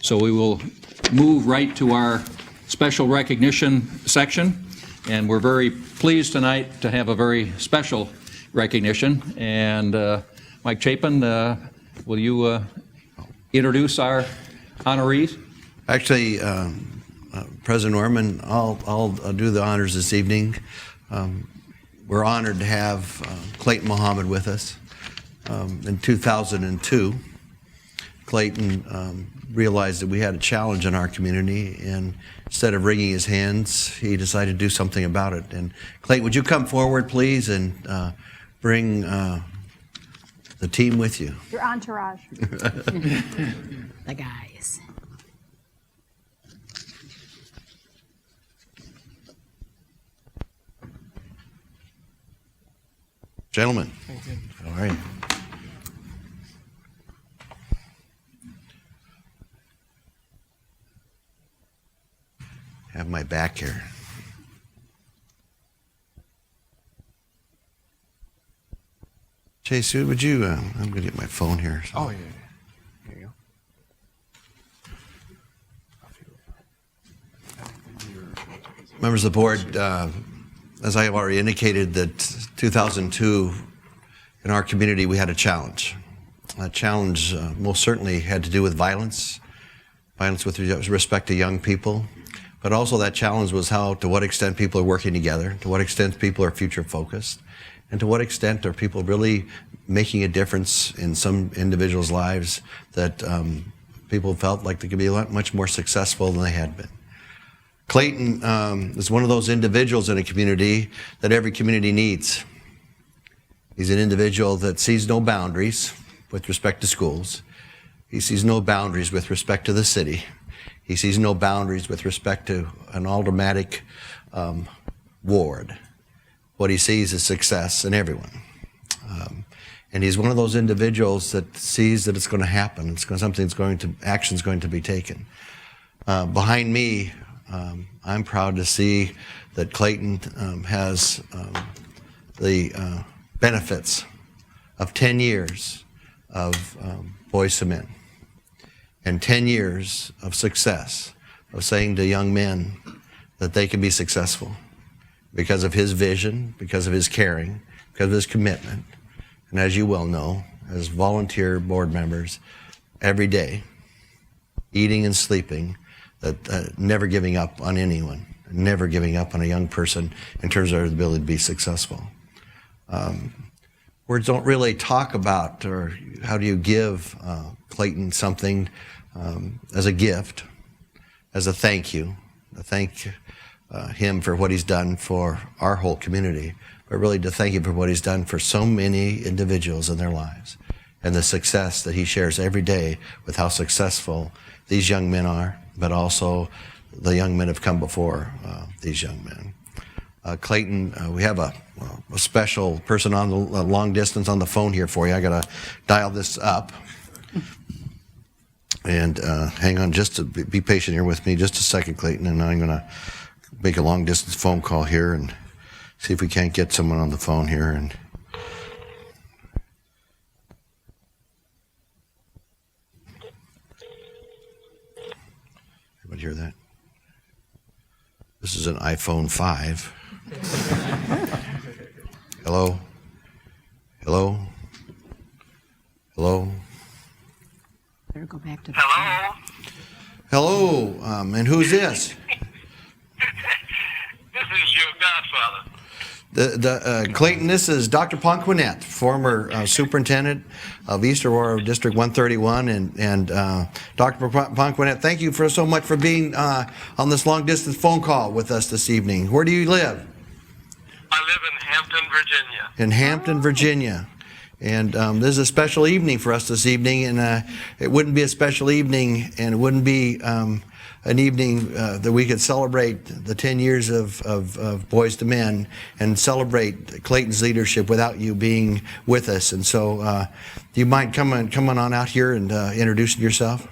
So we will move right to our special recognition section. And we're very pleased tonight to have a very special recognition. And Mike Chapin, will you introduce our honorees? Actually, President Norman, I'll do the honors this evening. We're honored to have Clayton Muhammad with us. In 2002, Clayton realized that we had a challenge in our community, and instead of wringing his hands, he decided to do something about it. And Clayton, would you come forward, please, and bring the team with you? Your entourage. The guys. Gentlemen, all right. Have my back here. Chase, would you, I'm going to get my phone here. So. Oh, yeah. Here you go. Members of the board, as I have already indicated, that 2002 in our community we had a challenge. That challenge most certainly had to do with violence with respect to young people, but also that challenge was to what extent people are working together, to what extent people are future focused, and to what extent are people really making a difference in some individuals' lives that people felt like they could be much more successful than they had been. Clayton is one of those individuals in a community that every community needs. He's an individual that sees no boundaries with respect to schools. He sees no boundaries with respect to the city. He sees no boundaries with respect to an aldermanic ward. What he sees is success in everyone. And he's one of those individuals that sees that it's going to happen. Action's going to be taken. Behind me, I'm proud to see that Clayton has the benefits of 10 years of Boys to Men and 10 years of success, of saying to young men that they can be successful because of his vision, because of his caring, because of his commitment. And as you well know, as volunteer board members, every day, eating and sleeping, that never giving up on anyone, never giving up on a young person in terms of their ability to be successful. Words don't really talk about, or how do you give Clayton something as a gift, as a thank you, to thank him for what he's done for our whole community, but really to thank him for what he's done for so many individuals in their lives, and the success that he shares every day with how successful these young men are, but also the young men have come before these young men. Clayton, we have a special person on the long distance on the phone here for you. I got to dial this up. And hang on, just to be patient here with me just a second, Clayton, and I'm going to make a long distance phone call here and see if we can't get someone on the phone here. And everybody hear that? This is an iPhone 5. Hello? Hello? Hello? Better go back to the Hello? Hello, and who's this? This is your godfather. Clayton, this is Dr. Ponquinette, former superintendent of East Aurora District 131, and Dr. Ponquinette, thank you so much for being on this long distance phone call with us this evening. Where do you live? I live in Hampton, Virginia. In Hampton, Virginia. And this is a special evening for us this evening, and it wouldn't be a special evening, and it wouldn't be an evening that we could celebrate the 10 years of Boys to Men and celebrate Clayton's leadership without you being with us. And so, do you mind coming on out here and introducing yourself?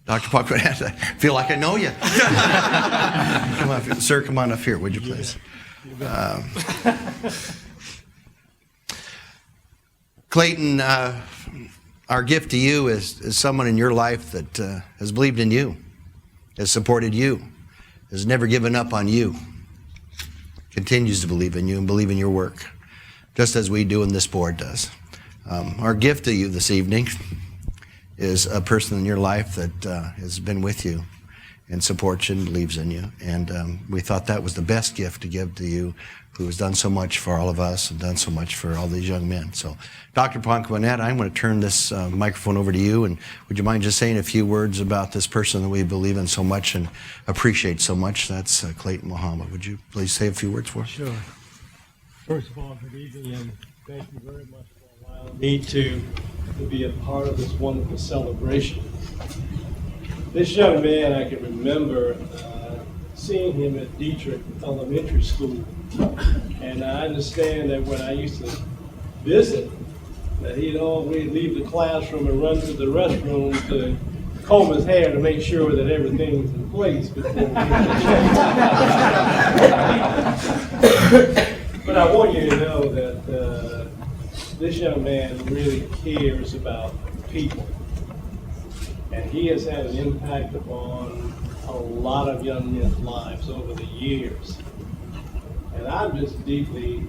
Dr. Ponquinette, I feel like I know you. Come on, sir, come on up here, would you please? Clayton, our gift to you is someone in your life that has believed in you, has supported you, has never given up on you, continues to believe in you and believe in your work, just as we do and this board does. Our gift to you this evening is a person in your life that has been with you and supports you and believes in you. And we thought that was the best gift to give to you, who has done so much for all of us and done so much for all these young men. So, Dr. Ponquinette, I'm going to turn this microphone over to you, and would you mind just saying a few words about this person that we believe in so much and appreciate so much? That's Clayton Muhammad. Would you please say a few words for us? Sure. First of all, good evening, and thank you very much for allowing me to be a part of this wonderful celebration. This young man, I can remember seeing him at Dietrich Elementary School, and I understand that when I used to visit, that he'd always leave the classroom and run to the restroom to comb his hair to make sure that everything's in place before we But I want you to know that this young man really cares about people. And he has had an impact upon a lot of young men's lives over the years. And I'm just deeply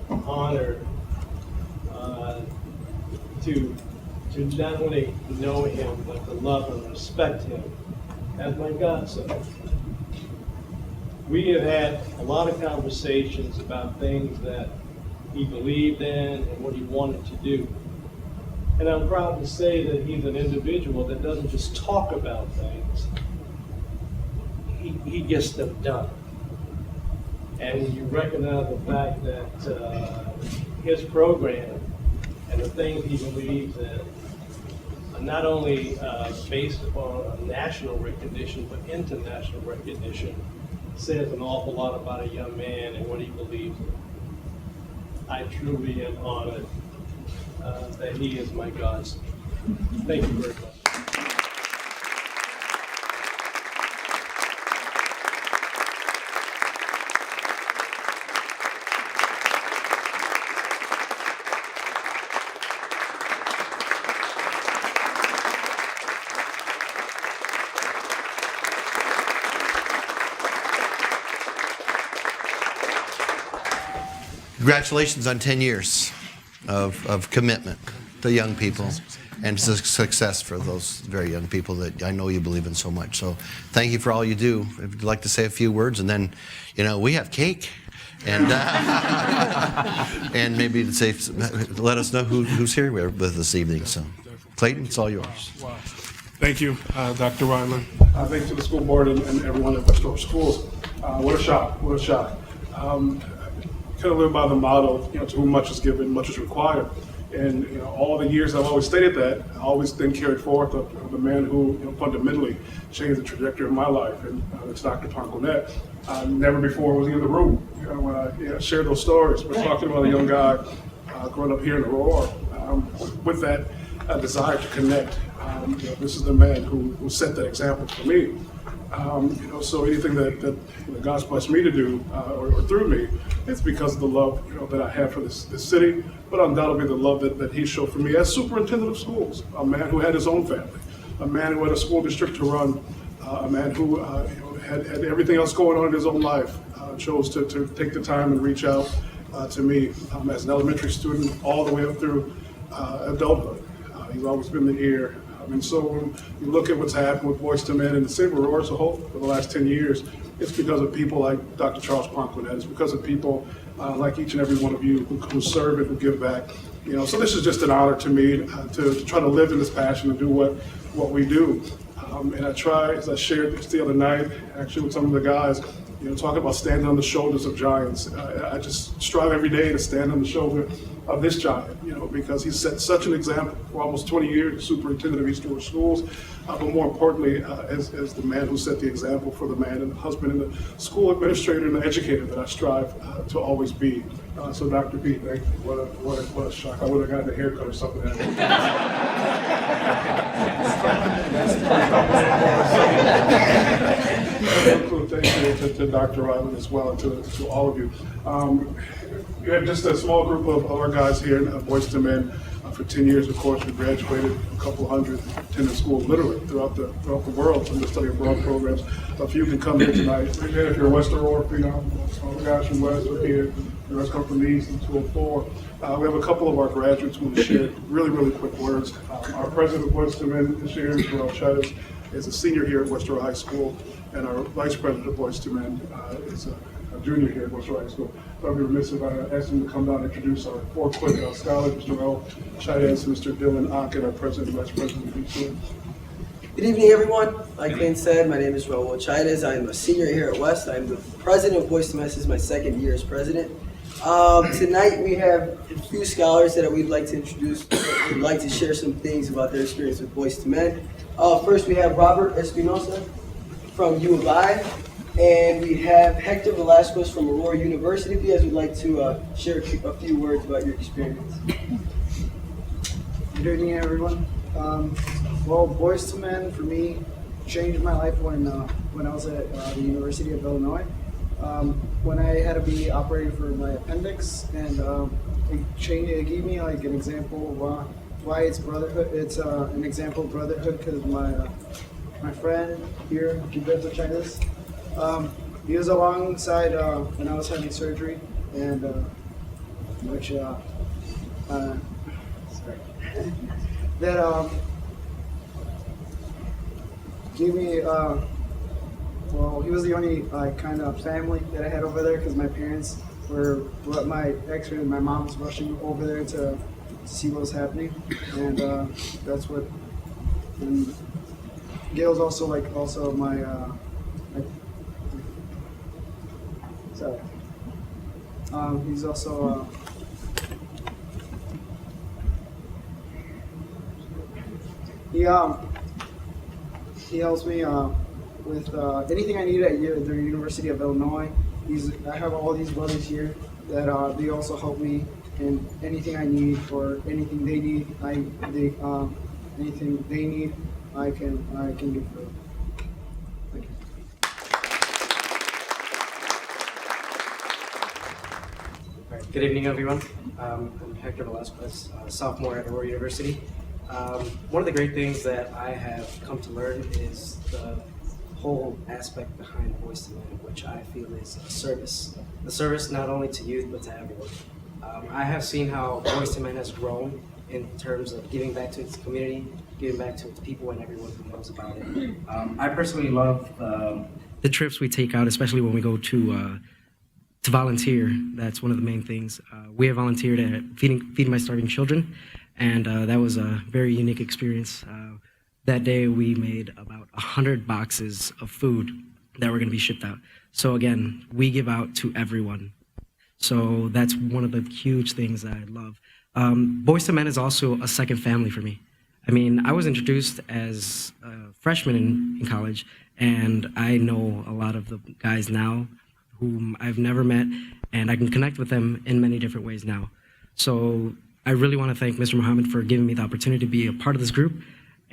honored to not only know him, but to love and respect him as my godson. We have had a lot of conversations about things that he believed in and what he wanted to do. And I'm proud to say that he's an individual that doesn't just talk about things, he gets them done. And when you recognize the fact that his program and the things he believes in are not only based upon national recognition, but international recognition, says an awful lot about a young man and what he believes in. I truly am honored that he is my godson. Thank you very much. Congratulations on 10 years of commitment to young people and success for those very young people that I know you believe in so much. So thank you for all you do. If you'd like to say a few words, and then, you know, we have cake. And and maybe to say, let us know who's here with us this evening. So, Clayton, it's all yours. Wow. Thank you, Dr. Ryland. Thanks to the school board and everyone at West Aurora Schools. What a shock, what a shock. Kind of live by the motto, you know, to whom much is given, much is required. And, you know, all the years I've always stated that, I always then carried forth of the man who, you know, fundamentally changed the trajectory of my life, and it's Dr. Ponquinette. Never before was he in the room, you know, when I shared those stories. We're talking about a young guy growing up here in Aurora with that desire to connect. You know, this is the man who set that example for me. You know, so anything that you know, God's blessed me to do or through me, it's because of the love, you know, that I have for this city, but undoubtedly the love that he showed for me as superintendent of schools, a man who had his own family, a man who had a school district to run, a man who you know, had everything else going on in his own life, chose to take the time and reach out to me as an elementary student all the way up through adulthood. He's always been the ear. And so when you look at what's happened with Voice to Men and the city of Aurora as a whole for the last 10 years, it's because of people like Dr. Charles Ponquinette. It's because of people like each and every one of you who serve and who give back. You know, so this is just an honor to me to try to live in this passion and do what we do. And I try, as I shared this the other night, actually with some of the guys, you know, talking about standing on the shoulders of giants. I just strive every day to stand on the shoulder of this giant, you know, because he set such an example for almost 20 years as superintendent of East Aurora Schools, but more importantly, as the man who set the example for the man and the husband and the school administrator and the educator that I strive to always be. So Dr. P, thank you. What a shock. I would have gotten a haircut or something. Thank you to Dr. Ryland as well, and to all of you. You had just a small group of our guys here, Boys to Men, for 10 years. Of course, we graduated a couple hundred, attended school literally throughout the world from the study abroad programs. A few can come here tonight. Again, if you're West Aurora, all the guys from West are here. The rest come from the East and 204. We have a couple of our graduates who will share really quick words. Our president of Boys to Men this year, Mr. Aurora, is a senior here at West Aurora High School, and our vice president of Boys to Men is a junior here at West Aurora High School. I'd be remiss if I asked him to come down and introduce our four quick scholars, Mr. Raul Chaidez, Mr. Dylan Ocken, our president and vice president of B2M. Good evening, everyone. Like Lynn said, my name is Raul Chaidez. I'm a senior here at West. I'm the president of Boys to Men. This is my second year as president. Tonight we have a few scholars that we'd like to introduce. We'd like to share some things about their experience with Boys to Men. First, we have Robert Espinosa from U of I, and we have Hector Velasquez from Aurora University. If you guys would like to share a few words about your experience. Good evening, everyone. Well, Boys to Men for me changed my life when I was at the University of Illinois. When I had to be operated for my appendix, and it gave me like an example of why it's brotherhood. It's an example of brotherhood because my friend here, Gilberto Chaidez, he was alongside when I was having surgery, and that gave me. Well, he was the only kind of family that I had over there because my parents were, my mom was rushing over there to see what was happening, and that's what. And Gail's also my. Sorry. He's also. He helps me with anything I need at the University of Illinois. I have all these brothers here that they also help me in anything I need or anything they need. Anything they need, I can do for them. Thank you. All right, good evening, everyone. I'm Hector Velasquez, sophomore at Aurora University. One of the great things that I have come to learn is the whole aspect behind Boys to Men, which I feel is a service. The service not only to youth, but to everyone. I have seen how Boys to Men has grown in terms of giving back to its community, giving back to its people and everyone who knows about it. I personally love the trips we take out, especially when we go to volunteer. That's one of the main things. We have volunteered at Feeding My Starving Children, and that was a very unique experience. That day we made about 100 boxes of food that were going to be shipped out. So again, we give out to everyone. So that's one of the huge things that I love. Boys to Men is also a second family for me. I mean, I was introduced as a freshman in college, and I know a lot of the guys now whom I've never met, and I can connect with them in many different ways now. So I really want to thank Mr. Muhammad for giving me the opportunity to be a part of this group,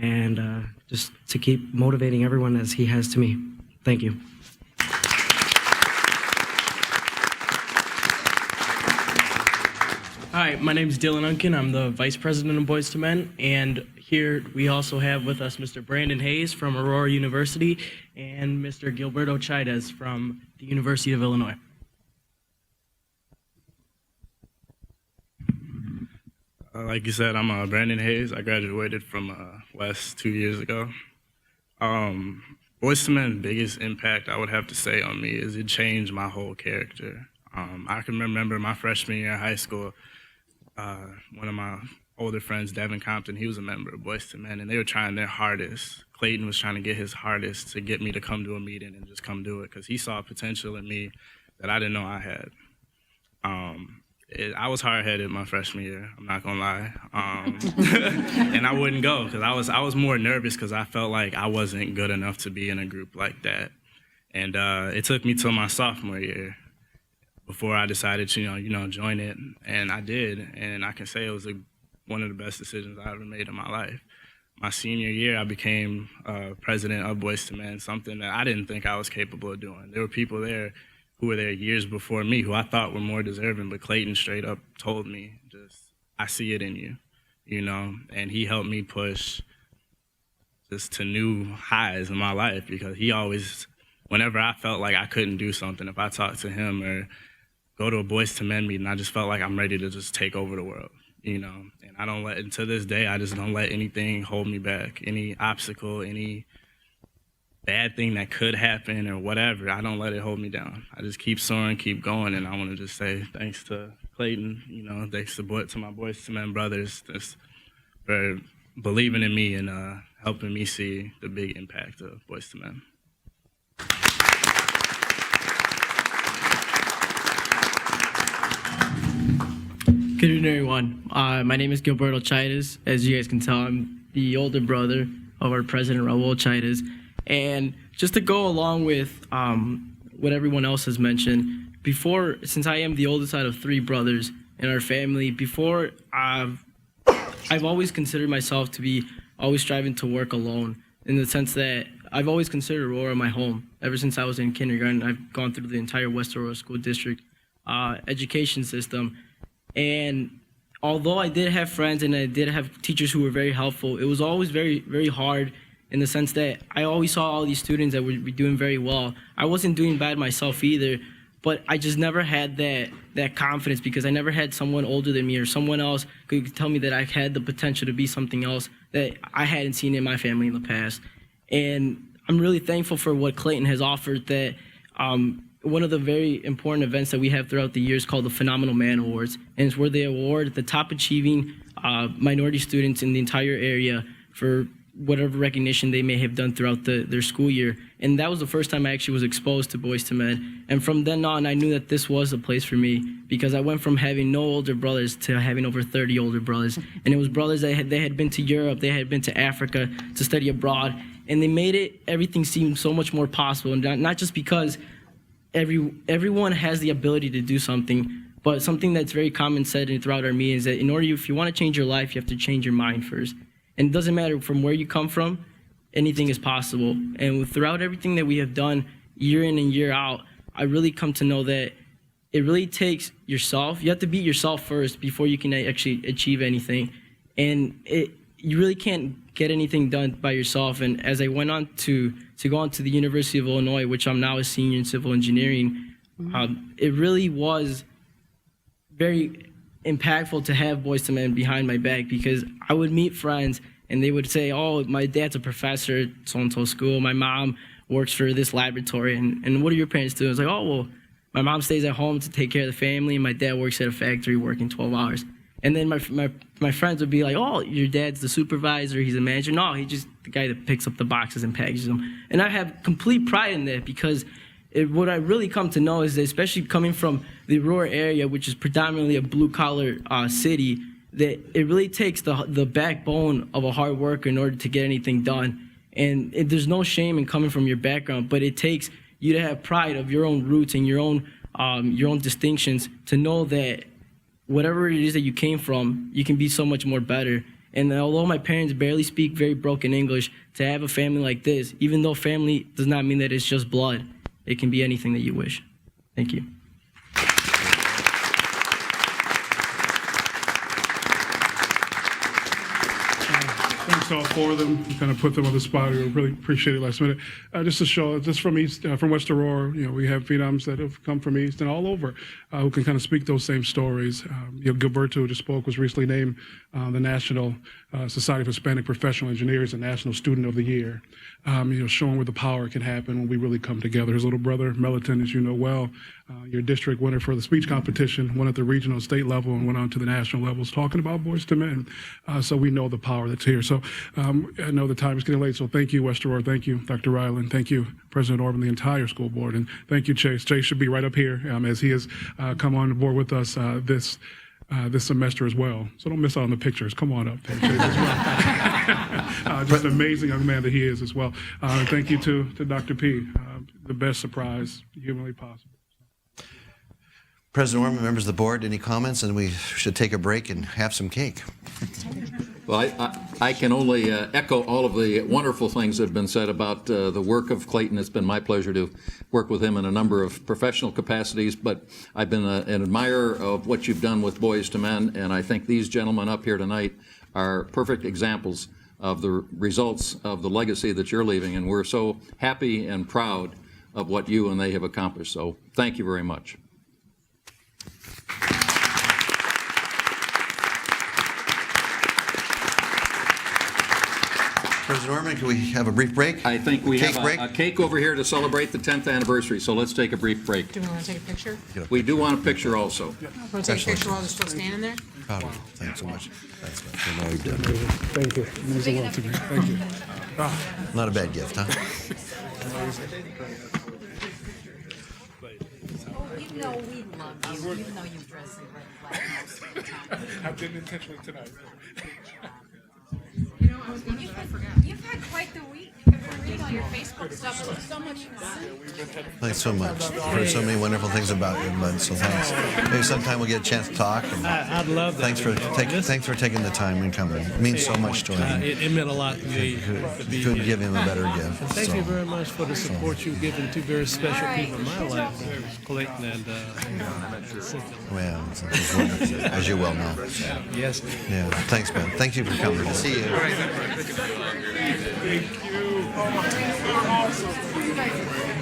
and just to keep motivating everyone as he has to me. Thank you. Hi, my name is Dylan Unkin. I'm the Vice President of Boys to Men, and here we also have with us Mr. Brandon Hayes from Aurora University and Mr. Gilberto Chaidez from the University of Illinois. Like you said, I'm Brandon Hayes. I graduated from West 2 years ago. Boys to Men's biggest impact, I would have to say, on me is it changed my whole character. I can remember my freshman year in high school, one of my older friends, Devin Compton, he was a member of Boys to Men, and they were trying their hardest. Clayton was trying to get his hardest to get me to come to a meeting and just come do it, because he saw potential in me that I didn't know I had. I was hard-headed my freshman year, I'm not gonna lie. And I wouldn't go, because I was more nervous because I felt like I wasn't good enough to be in a group like that. And it took me till my sophomore year before I decided to, join it, and I did. And I can say it was one of the best decisions I ever made in my life. My senior year, I became president of Boys to Men, something that I didn't think I was capable of doing. There were people there who were there years before me who I thought were more deserving, but Clayton straight up told me, I see it in you, and he helped me push just to new highs in my life, because he always, whenever I felt like I couldn't do something, if I talked to him or go to a Boys to Men meeting, I just felt like I'm ready to just take over the world. And I don't let, and to this day, I just don't let anything hold me back. Any obstacle, any bad thing that could happen or whatever, I don't let it hold me down. I just keep soaring, keep going, and I want to just say thanks to Clayton, thanks to my Boys to Men brothers for believing in me and helping me see the big impact of Boys to Men. Good evening, everyone. My name is Gilberto Chaides. As you guys can tell, I'm the older brother of our president, Raul Chaides. And just to go along with what everyone else has mentioned, since I am the oldest out of 3 brothers in our family, I've always considered myself to be always striving to work alone, in the sense that I've always considered Aurora my home. Ever since I was in kindergarten, I've gone through the entire West Aurora School District education system. And although I did have friends and I did have teachers who were very helpful, it was always very, very hard, in the sense that I always saw all these students that would be doing very well. I wasn't doing bad myself either, but I just never had that confidence, because I never had someone older than me or someone else who could tell me that I had the potential to be something else that I hadn't seen in my family in the past. And I'm really thankful for what Clayton has offered, that one of the very important events that we have throughout the year is called the Phenomenal Man Awards, and it's where they award the top achieving minority students in the entire area for whatever recognition they may have done throughout their school year. And that was the first time I actually was exposed to Boys to Men. And from then on, I knew that this was a place for me, because I went from having no older brothers to having over 30 older brothers. And it was brothers that they had been to Europe, they had been to Africa to study abroad, and they made everything seem so much more possible. And not just because everyone has the ability to do something, but something that's very common said throughout our meetings, that if you want to change your life, you have to change your mind first. And it doesn't matter from where you come from, anything is possible. And throughout everything that we have done year in and year out, I really come to know that it really takes yourself. You have to beat yourself first before you can actually achieve anything. And you really can't get anything done by yourself. And as I went on to go on to the University of Illinois, which I'm now a senior in civil engineering, it really was very impactful to have Boys to Men behind my back, because I would meet friends and they would say, oh, my dad's a professor at so-and-so school, my mom works for this laboratory, and what do your parents do? I was like, oh, well, my mom stays at home to take care of the family, and my dad works at a factory working 12 hours. And then my friends would be like, oh, your dad's the supervisor, he's a manager. No, he's just the guy that picks up the boxes and packages them. And I have complete pride in that, because what I really come to know is that, especially coming from the Aurora area, which is predominantly a blue-collar city, that it really takes the backbone of a hard worker in order to get anything done. And there's no shame in coming from your background, but it takes you to have pride of your own roots and your own distinctions, to know that whatever it is that you came from, you can be so much more better. And although my parents barely speak very broken English, to have a family like this, even though family does not mean that it's just blood, it can be anything that you wish. Thank you. Thanks to all 4 of them. You kind of put them on the spot. We really appreciate it last minute. Just to show, just from East, from West Aurora, we have phenoms that have come from East and all over who can kind of speak those same stories. Gilberto, who just spoke, was recently named the National Society of Hispanic Professional Engineers and National Student of the Year. Showing where the power can happen when we really come together. His little brother, Meliton, as you know well, your district winner for the speech competition, won at the regional state level and went on to the national levels talking about Boys to Men. So we know the power that's here. So I know the time is getting late, so thank you, West Aurora. Thank you, Dr. Ryland. Thank you, President Orban, the entire school board. And thank you, Chase. Chase should be right up here as he has come on board with us this semester as well. So don't miss out on the pictures. Come on up there, Chase, as well. Just an amazing young man that he is as well. Thank you to Dr. P. The best surprise humanly possible. President Orman, members of the board, any comments? And we should take a break and have some cake. Well, I can only echo all of the wonderful things that have been said about the work of Clayton. It's been my pleasure to work with him in a number of professional capacities, but I've been an admirer of what you've done with Boys to Men, and I think these gentlemen up here tonight are perfect examples of the results of the legacy that you're leaving, and we're so happy and proud of what you and they have accomplished. So thank you very much. President Orman, can we have a brief break? I think we Cake have break? a cake over here to celebrate the 10th anniversary, so let's take a brief break. Do we want to take a picture? We do want a picture also. Want to take a picture while they're still standing there? Proud of you. Thanks so much. Thanks, man. You know you've done it. Thank you. It means a lot to me. Thank you. Not a bad gift, huh? You know we love you, even though you dress in red and black most of the time. I didn't intentionally tonight. You've had quite the week. I've been reading all your Facebook stuff. There's so much fun. Thanks so much. I've heard so many wonderful things about you, bud, so thanks. Maybe sometime we'll get a chance to talk. And I'd love that. thanks for taking the time and coming. It means so much to him. It meant a lot to me to be Couldn't here. give him a better gift. And thank so. you very much for the support you've given to very special people in my life, Clayton and Cynthia. Well, it's wonderful, as you well know. Yes. Yeah, thanks, man. Thank you for coming. See you. Thank you. Oh, my awesome.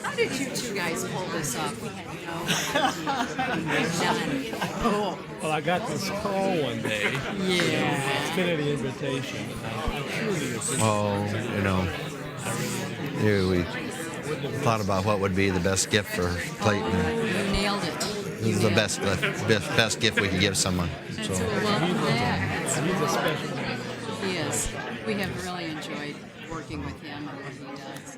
How did you two guys pull this up? Oh, Well, I got this call one day. yeah. Extended the invitation. And I truly appreciate Oh, you know, we thought about what would be the best gift for Clayton. You nailed it. This is the best gift we could give someone. So. Well, that. it. He's a special man. He is. We have really enjoyed working with him and what he does.